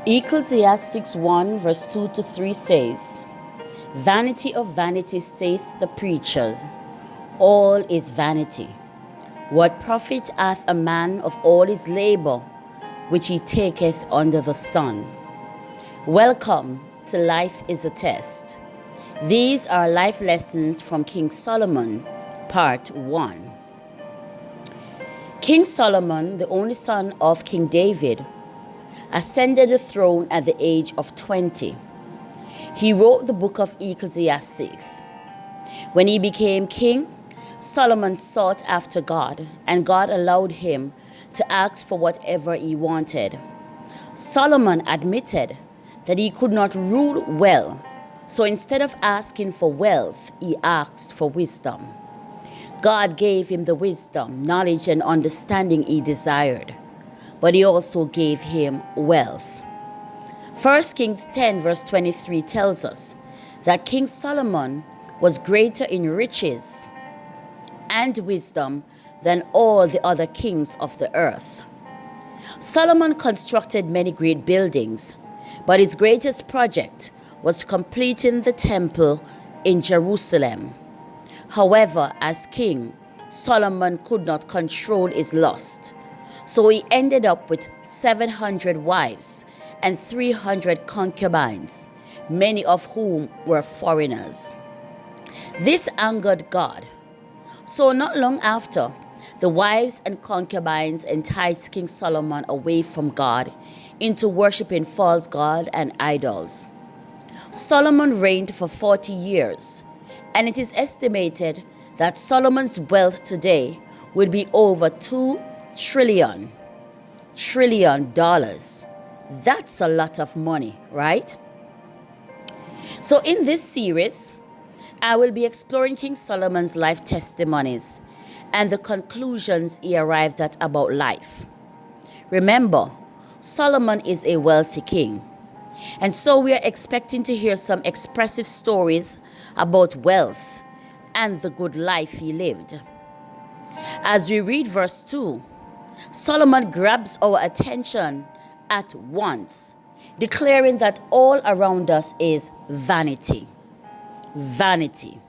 Ecclesiastes 1 verse 2 to 3 says, Vanity of vanities, saith the preachers, all is vanity. What profit hath a man of all his labor, which he taketh under the sun? Welcome to Life is a Test. These are life lessons from King Solomon, part 1. King Solomon, the only son of King David, ascended the throne at the age of 20. He wrote the book of Ecclesiastes. When he became king, Solomon sought after God, and God allowed him to ask for whatever he wanted. Solomon admitted that he could not rule well, so instead of asking for wealth, he asked for wisdom. God gave him the wisdom, knowledge, and understanding he desired, but he also gave him wealth. 1 Kings 10 verse 23 tells us that King Solomon was greater in riches and wisdom than all the other kings of the earth. Solomon constructed many great buildings, but his greatest project was completing the temple in Jerusalem. However, as king, Solomon could not control his lust, so he ended up with 700 wives and 300 concubines, many of whom were foreigners. This angered God. So not long after, the wives and concubines enticed King Solomon away from God into worshiping false gods and idols. Solomon reigned for 40 years, and it is estimated that Solomon's wealth today would be over $2 trillion. That's a lot of money, right? So in this series, I will be exploring King Solomon's life testimonies and the conclusions he arrived at about life. Remember, Solomon is a wealthy king, and so we are expecting to hear some expressive stories about wealth and the good life he lived. As we read verse 2, Solomon grabs our attention at once, declaring that all around us is vanity. Vanity.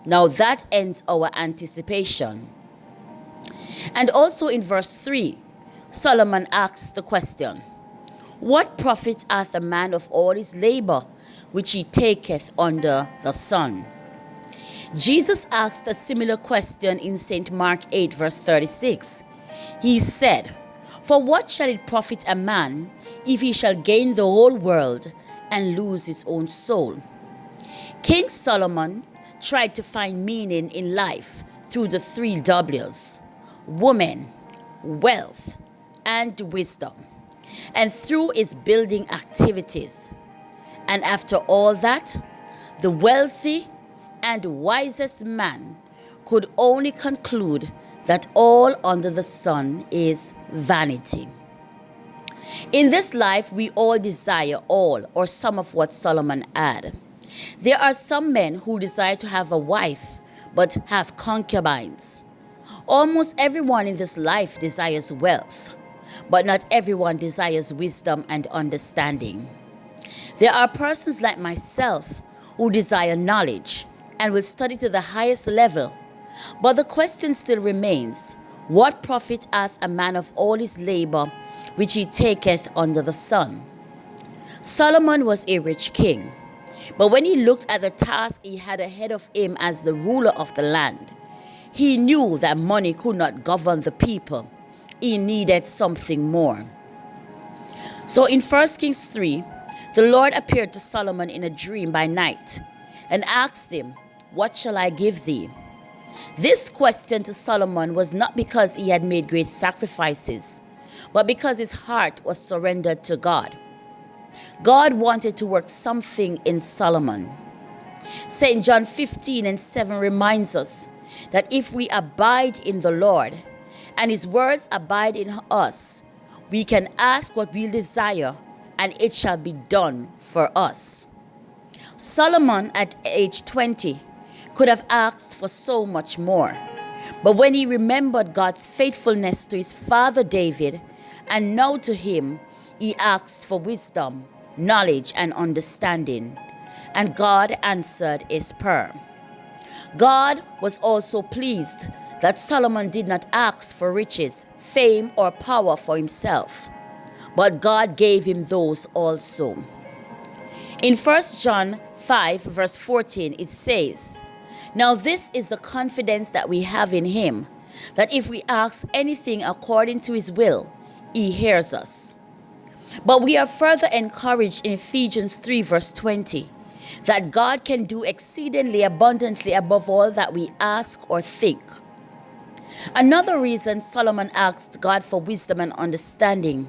Now that ends our anticipation. And also in verse 3, Solomon asks the question, What profit hath a man of all his labor, which he taketh under the sun? Jesus asked a similar question in St. Mark 8 verse 36. He said, For what shall it profit a man if he shall gain the whole world and lose his own soul? King Solomon tried to find meaning in life through the 3 W's: woman, wealth, and wisdom, and through his building activities. And after all that, the wealthy and wisest man could only conclude that all under the sun is vanity. In this life, we all desire all or some of what Solomon had. There are some men who desire to have a wife but have concubines. Almost everyone in this life desires wealth, but not everyone desires wisdom and understanding. There are persons like myself who desire knowledge and will study to the highest level, but the question still remains, what profit hath a man of all his labor, which he taketh under the sun? Solomon was a rich king, but when he looked at the task he had ahead of him as the ruler of the land, he knew that money could not govern the people. He needed something more. So in 1 Kings 3, the Lord appeared to Solomon in a dream by night and asked him, What shall I give thee? This question to Solomon was not because he had made great sacrifices, but because his heart was surrendered to God. God wanted to work something in Solomon. St. John 15 and 7 reminds us that if we abide in the Lord and his words abide in us, we can ask what we desire and it shall be done for us. Solomon at age 20 could have asked for so much more, but when he remembered God's faithfulness to his father David and now to him, He asked for wisdom, knowledge, and understanding, and God answered his prayer. God was also pleased that Solomon did not ask for riches, fame, or power for himself, but God gave him those also. In 1 John 5 verse 14 it says, "Now this is the confidence that we have in him, that if we ask anything according to his will, he hears us." But we are further encouraged in Ephesians 3 verse 20, that God can do exceedingly abundantly above all that we ask or think. Another reason Solomon asked God for wisdom and understanding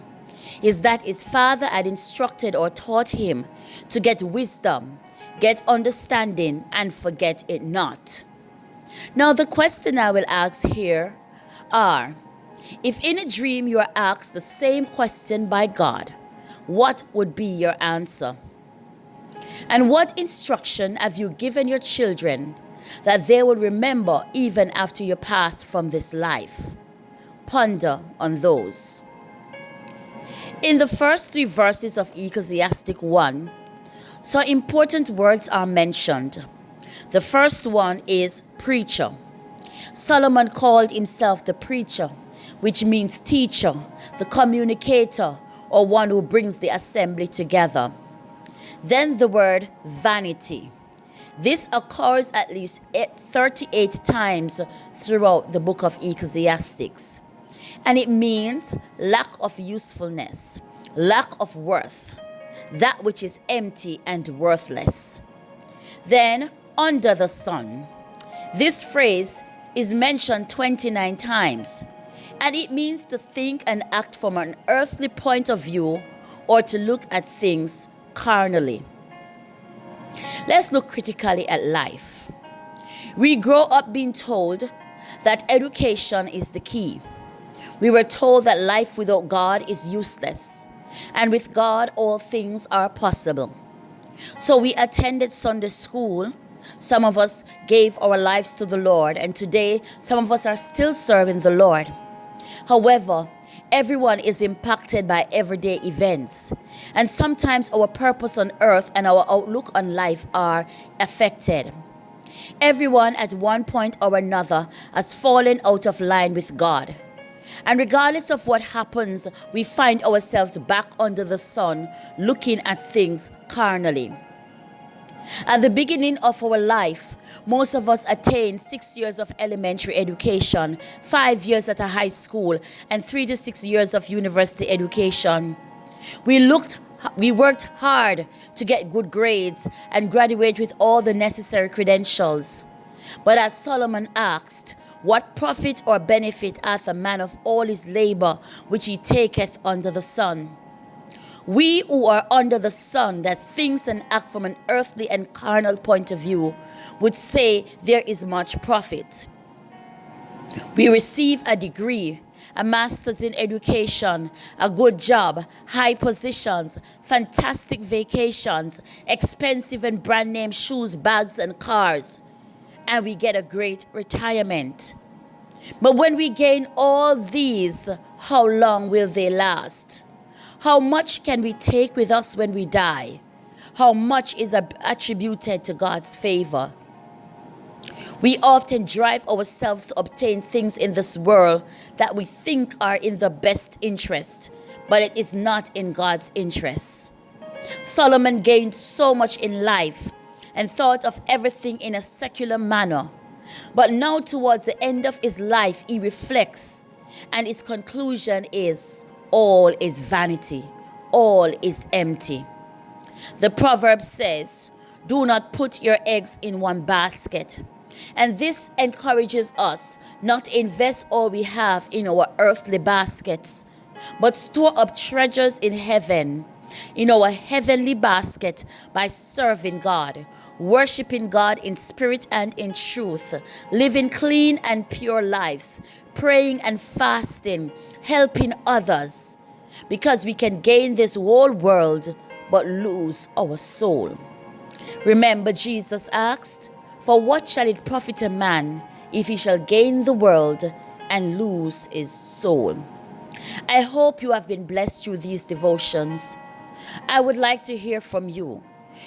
is that his father had instructed or taught him to get wisdom, get understanding, and forget it not. Now the question I will ask here are, if in a dream you are asked the same question by God, what would be your answer? And what instruction have you given your children that they will remember even after you pass from this life? Ponder on those. In the first 3 verses of Ecclesiastes 1, some important words are mentioned. The first one is preacher. Solomon called himself the preacher, which means teacher, the communicator, or one who brings the assembly together. Then the word vanity. This occurs at least 38 times throughout the book of Ecclesiastes. And it means lack of usefulness, lack of worth, that which is empty and worthless. Then, under the sun. This phrase is mentioned 29 times, and it means to think and act from an earthly point of view or to look at things carnally. Let's look critically at life. We grow up being told that education is the key. We were told that life without God is useless, and with God all things are possible. So we attended Sunday school. Some of us gave our lives to the Lord, and today some of us are still serving the Lord. However, everyone is impacted by everyday events, and sometimes our purpose on earth and our outlook on life are affected. Everyone at one point or another has fallen out of line with God. And regardless of what happens, we find ourselves back under the sun, looking at things carnally. At the beginning of our life, most of us attained 6 years of elementary education, 5 years at a high school, and 3 to 6 years of university education. We worked hard to get good grades and graduate with all the necessary credentials. But as Solomon asked, "What profit or benefit hath a man of all his labor which he taketh under the sun?" We who are under the sun, that thinks and act from an earthly and carnal point of view, would say there is much profit. We receive a degree, a master's in education, a good job, high positions, fantastic vacations, expensive and brand name shoes, bags, and cars, and we get a great retirement. But when we gain all these, how long will they last? How much can we take with us when we die? How much is attributed to God's favor? We often drive ourselves to obtain things in this world that we think are in the best interest, but it is not in God's interest. Solomon gained so much in life and thought of everything in a secular manner. But now towards the end of his life, he reflects, and his conclusion is, all is vanity, all is empty. The proverb says, "Do not put your eggs in one basket." And this encourages us not to invest all we have in our earthly baskets, but store up treasures in heaven, in our heavenly basket, by serving God, worshiping God in spirit and in truth, living clean and pure lives, praying and fasting, helping others, because we can gain this whole world but lose our soul. Remember, Jesus asked, "For what shall it profit a man if he shall gain the world and lose his soul?" I hope you have been blessed through these devotions. I would like to hear from you.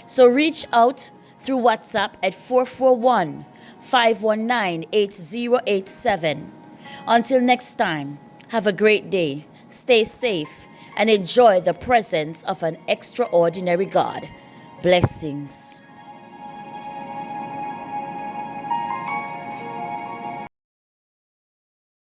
So reach out through WhatsApp at 441-519-8087. Until next time, have a great day, stay safe, and enjoy the presence of an extraordinary God. Blessings.